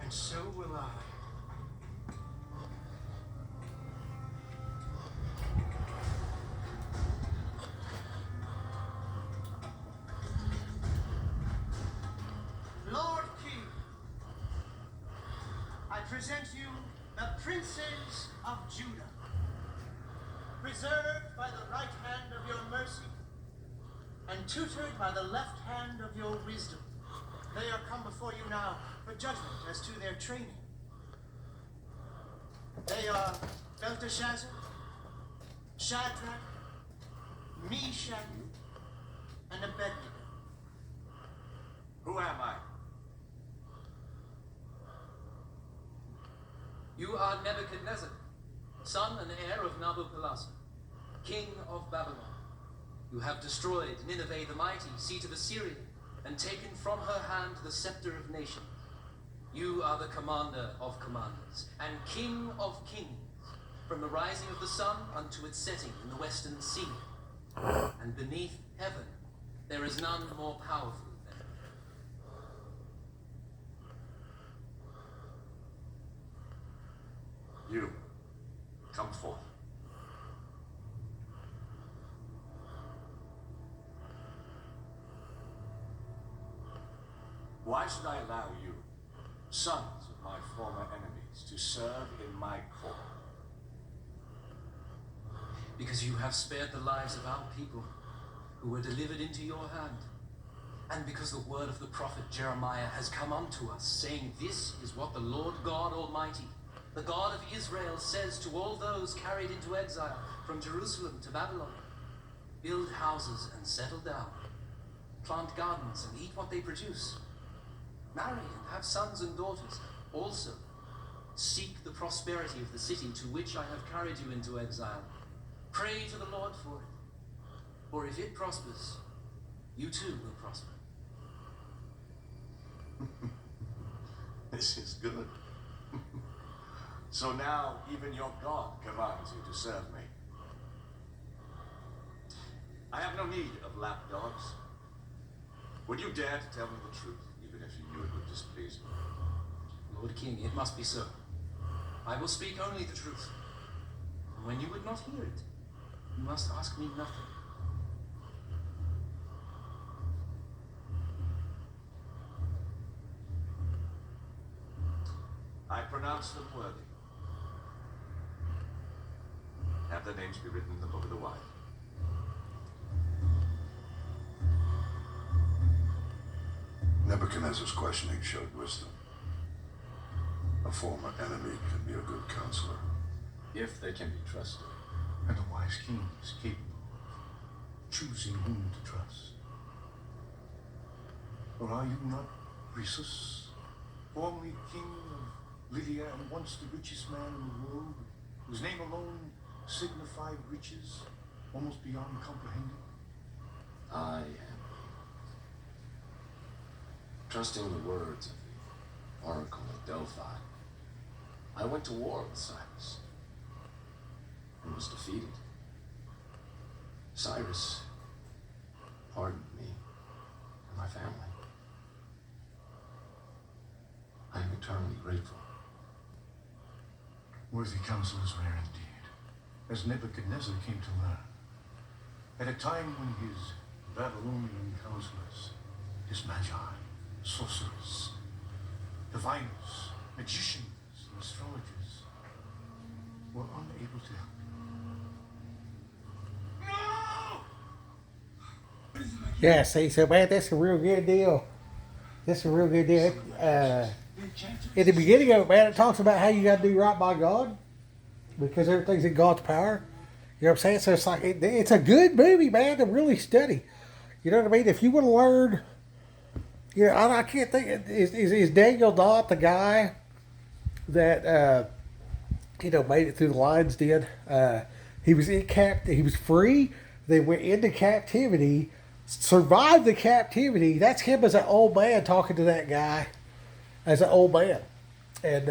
And so will I. Lord King, I present you the princes of Judah, preserved by the right hand of your mercy and tutored by the left hand of your wisdom. They are come before you now for judgment as to their training. They are Belteshazzar, Shadrach, Meshach, and Abednego. Who am I? You are Nebuchadnezzar, son and heir of Nabopolassar, king of Babylon. You have destroyed Nineveh the mighty, seat of Assyria, and taken from her hand the scepter of nations. You are the commander of commanders, and king of kings, from the rising of the sun unto its setting in the western sea. And beneath heaven there is none more powerful than you. You. Come forth. Why should I allow you, sons of my former enemies, to serve in my court? Because you have spared the lives of our people who were delivered into your hand. And because the word of the prophet Jeremiah has come unto us, saying, This is what the Lord God Almighty, the God of Israel, says to all those carried into exile from Jerusalem to Babylon. Build houses and settle down. Plant gardens and eat what they produce. Marry and have sons and daughters. Also, seek the prosperity of the city to which I have carried you into exile. Pray to the Lord for it. For if it prospers, you too will prosper. This is good. So now even your God commands you to serve me. I have no need of lapdogs. Would you dare to tell me the truth, even if you knew it would displease me? Lord King, it must be so. I will speak only the truth. And when you would not hear it, you must ask me nothing. I pronounce them worthy. Have their names be written in the book of the wild. Nebuchadnezzar's questioning showed wisdom. A former enemy can be a good counselor. If they can be trusted. And a wise king is capable of choosing whom to trust. Or are you not Rhesus, formerly king of Lydia and once the richest man in the world, whose name alone signified riches almost beyond comprehending? I am. Trusting the words of the oracle at Delphi, I went to war with Cyrus and was defeated. Cyrus pardoned me and my family. I am eternally grateful. Worthy counsel is rare indeed, as Nebuchadnezzar came to learn. At a time when his Babylonian counselors, his magi, sorcerers, diviners, magicians, and astrologers were unable to help him. Yeah, see, so man, that's a real good deal. That's a real good deal. At the beginning of it, man, it talks about how you got to do right by God because everything's in God's power. You know what I'm saying? So it's like it's a good movie, man, to really study. You know what I mean? If you want to learn, you know, I can't think. Is Daniel not the guy that you know made it through the lines? Did he was in he was free. They went into captivity, survived the captivity. That's him as an old man talking to that guy as an old man, and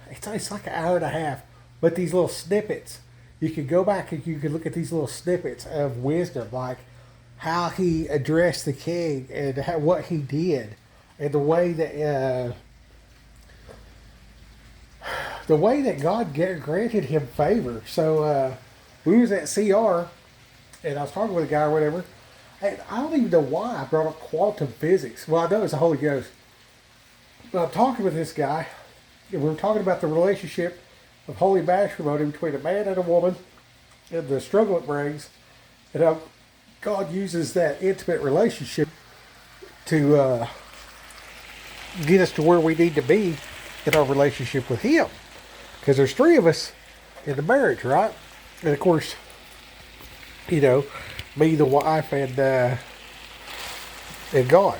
it's like an hour and a half. But these little snippets, you can go back and you can look at these little snippets of wisdom, like how he addressed the king and what he did, and the way that the way that God granted him favor. So we was at CR, and I was talking with a guy or whatever. And I don't even know why I brought up quantum physics. Well, I know it's the Holy Ghost. But I'm talking with this guy, and we were talking about the relationship of holy matrimony between a man and a woman, and the struggle it brings, and how God uses that intimate relationship to get us to where we need to be in our relationship with Him. Because there's three of us in the marriage, right? And of course, you know, me, the wife, and God,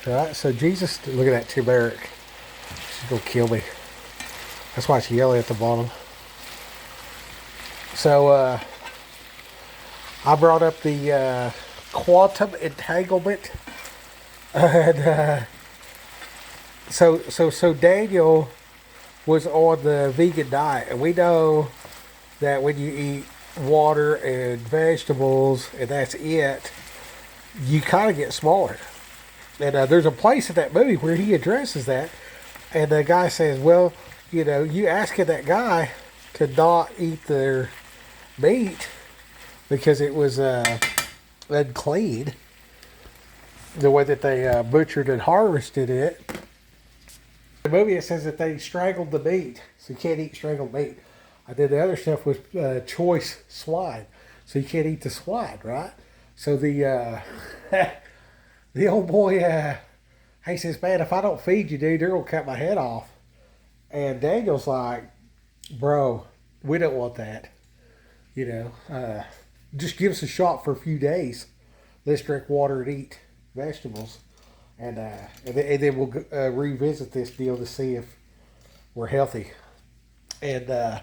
right? So Jesus, look at that Tim Eric. She's gonna kill me. That's why she's yelling at the bottom. So I brought up the quantum entanglement, and so Daniel was on the vegan diet, and we know that when you eat water and vegetables and that's it, you kind of get smaller. And there's a place in that movie where he addresses that, and the guy says, well, you know, you asking that guy to not eat their meat because it was unclean, the way that they butchered and harvested it. The movie, it says that they strangled the meat, so you can't eat strangled meat. I did the other stuff with choice swine, so you can't eat the swine, right? So the the old boy, he says, man, if I don't feed you, dude, they're gonna cut my head off. And Daniel's like, bro, we don't want that. You know, just give us a shot for a few days. Let's drink water and eat vegetables. And then we'll revisit this deal to see if we're healthy. And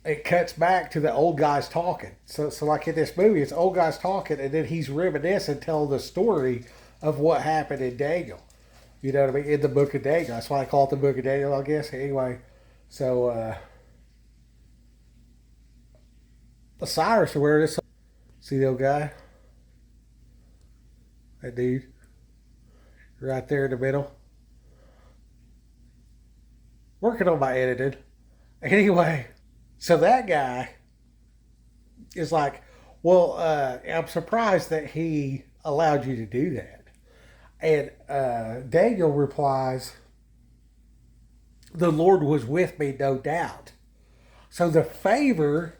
it cuts back to the old guys talking. So like in this movie, it's old guys talking, and then he's reminiscing, telling the story of what happened in Daniel. You know what I mean? In the book of Daniel. That's why I call it the book of Daniel, I guess. Anyway, so Cyrus, where this? See the old guy? That dude. Right there in the middle. Working on my editing. Anyway, so that guy is like, well, I'm surprised that he allowed you to do that. And Daniel replies, the Lord was with me, no doubt. So the favor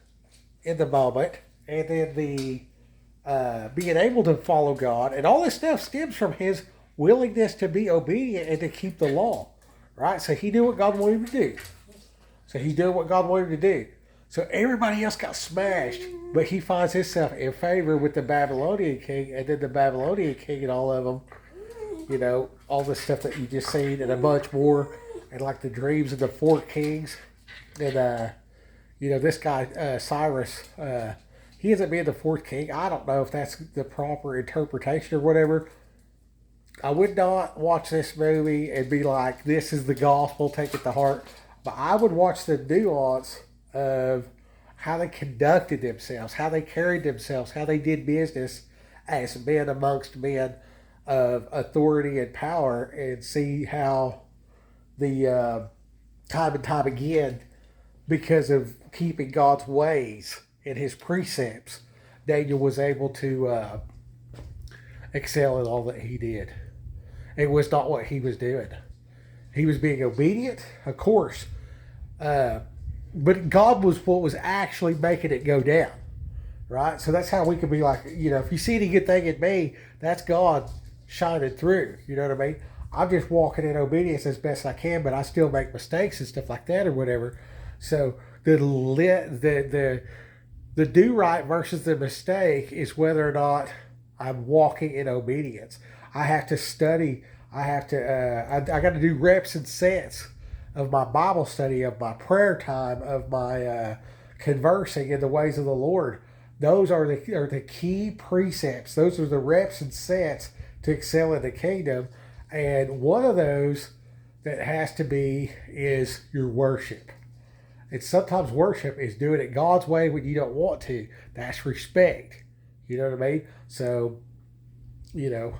in the moment, and then the being able to follow God, and all this stuff stems from his willingness to be obedient and to keep the law, right? So he knew what God wanted him to do. So he did what God wanted him to do. So everybody else got smashed, but he finds himself in favor with the Babylonian king, and then the Babylonian king and all of them, you know, all the stuff that you just seen, and a bunch more, and like the dreams of the four kings, and you know, this guy Cyrus, he ends up being the fourth king. I don't know if that's the proper interpretation or whatever. I would not watch this movie and be like, this is the gospel, take it to heart. But I would watch the nuance of how they conducted themselves, how they carried themselves, how they did business as men amongst men of authority and power, and see how the time and time again, because of keeping God's ways and his precepts, Daniel was able to excel in all that he did. It was not what he was doing. He was being obedient, of course, but God was what was actually making it go down, right? So that's how we could be like, you know, if you see any good thing in me, that's God shining through. You know what I mean? I'm just walking in obedience as best I can, but I still make mistakes and stuff like that or whatever. So the do right versus the mistake is whether or not I'm walking in obedience. I have to study. I have to. I got to do reps and sets of my Bible study, of my prayer time, of my conversing in the ways of the Lord. Those are the key precepts. Those are the reps and sets to excel in the kingdom. And one of those that has to be is your worship. And sometimes worship is doing it God's way when you don't want to. That's respect. You know what I mean? So, you know,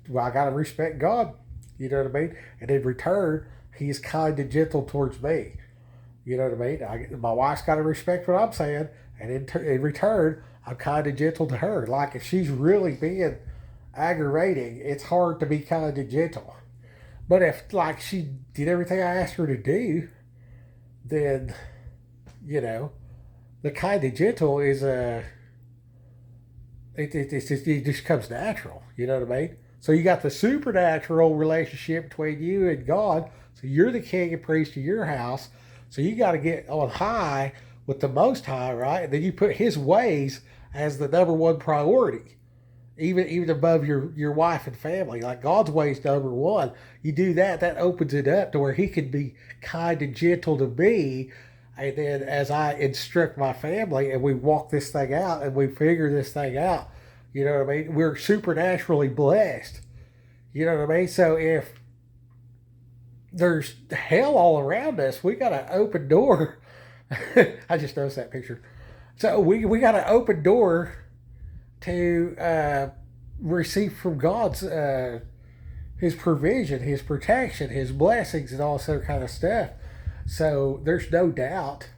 well, I got to respect God. You know what I mean? And in return, he is kind and gentle towards me. You know what I mean? My wife's got to respect what I'm saying, and in return, I'm kind and gentle to her. Like if she's really being aggravating, it's hard to be kind and gentle. But if like she did everything I asked her to do, then the kind and gentle is it just comes natural. You know what I mean? So you got the supernatural relationship between you and God. So you're the king and priest of your house. So you got to get on high with the Most High, right? And then you put His ways as the number one priority, even above your wife and family. Like God's ways number one. You do that, that opens it up to where He can be kind and gentle to me. And then as I instruct my family and we walk this thing out and we figure this thing out, you know what I mean? We're supernaturally blessed. You know what I mean? So if there's hell all around us, we got an open door. I just noticed that picture. So we got an open door to receive from God's His provision, His protection, His blessings, and all that kind of stuff. So there's no doubt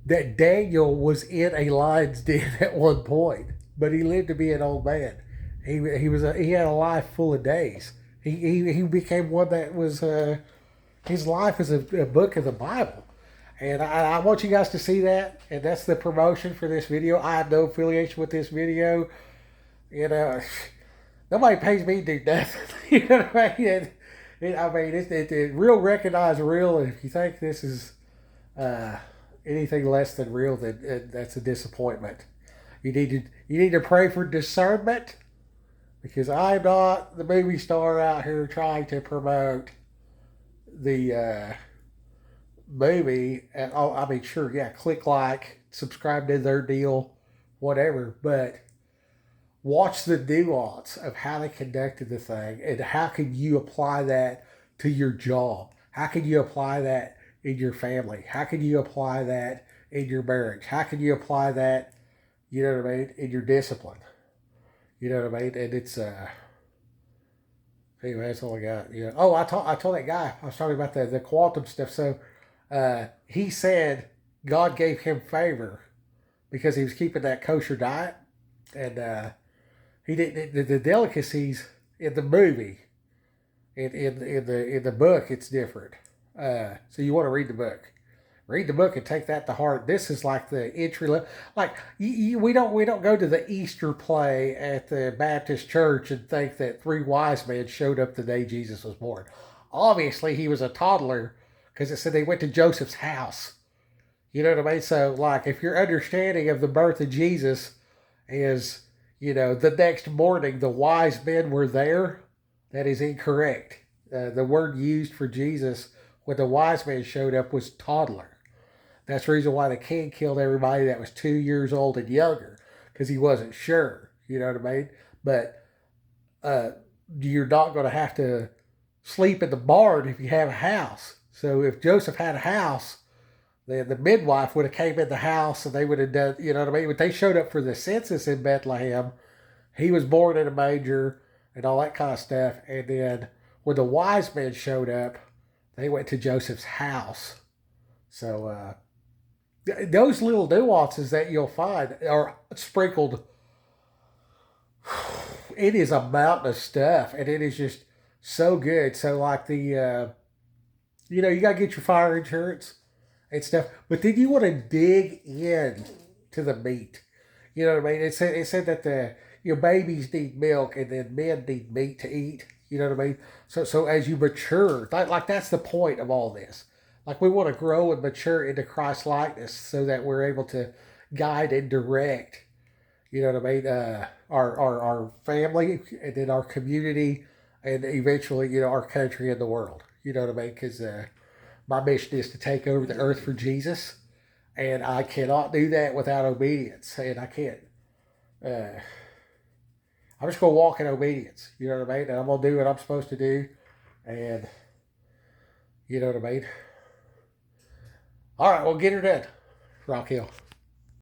that Daniel was in a lion's den at one point, but he lived to be an old man. He had a life full of days. He became one that was his life is a book of the Bible, and I want you guys to see that. And that's the promotion for this video. I have no affiliation with this video. Nobody pays me to do nothing. You know what I mean? It's real recognize real, and if you think this is anything less than real, then that's a disappointment. You need to pray for discernment, because I'm not the movie star out here trying to promote the movie. And sure, yeah, click like, subscribe to their deal, whatever, but watch the nuance of how they conducted the thing, and how can you apply that to your job? How can you apply that in your family? How can you apply that in your marriage? How can you apply that, you know what I mean, in your discipline? You know what I mean? And it's anyway, that's all I got. I told that guy, I was talking about the quantum stuff. So he said God gave him favor because he was keeping that kosher diet, and he didn't. The delicacies in the movie, in the book, it's different. So you want to read the book. Read the book and take that to heart. This is like the entry level. Like we don't go to the Easter play at the Baptist church and think that 3 wise men showed up the day Jesus was born. Obviously, he was a toddler, because it said they went to Joseph's house. You know what I mean? So, like, if your understanding of the birth of Jesus is, the next morning the wise men were there, that is incorrect. The word used for Jesus when the wise men showed up was toddler. That's the reason why the king killed everybody that was 2 years old and younger, because he wasn't sure. You know what I mean? But you're not going to have to sleep in the barn if you have a house. So if Joseph had a house, then the midwife would have came in the house and they would have done, you know what I mean? When they showed up for the census in Bethlehem, he was born in a manger and all that kind of stuff. And then when the wise men showed up, they went to Joseph's house. So those little nuances that you'll find are sprinkled. It is a mountain of stuff, and it is just so good. So like you got to get your fire insurance and stuff, but then you want to dig in to the meat. You know what I mean? It said that your babies need milk and then men need meat to eat. You know what I mean? So as you mature, like that's the point of all this. Like we want to grow and mature into Christ likeness so that we're able to guide and direct, you know what I mean, our family, and then our community, and eventually, our country and the world. You know what I mean? Because my mission is to take over the earth for Jesus, and I cannot do that without obedience, and I can't. I'm just going to walk in obedience, you know what I mean? And I'm going to do what I'm supposed to do, and you know what I mean? All right, well, get her done. Rock Hill.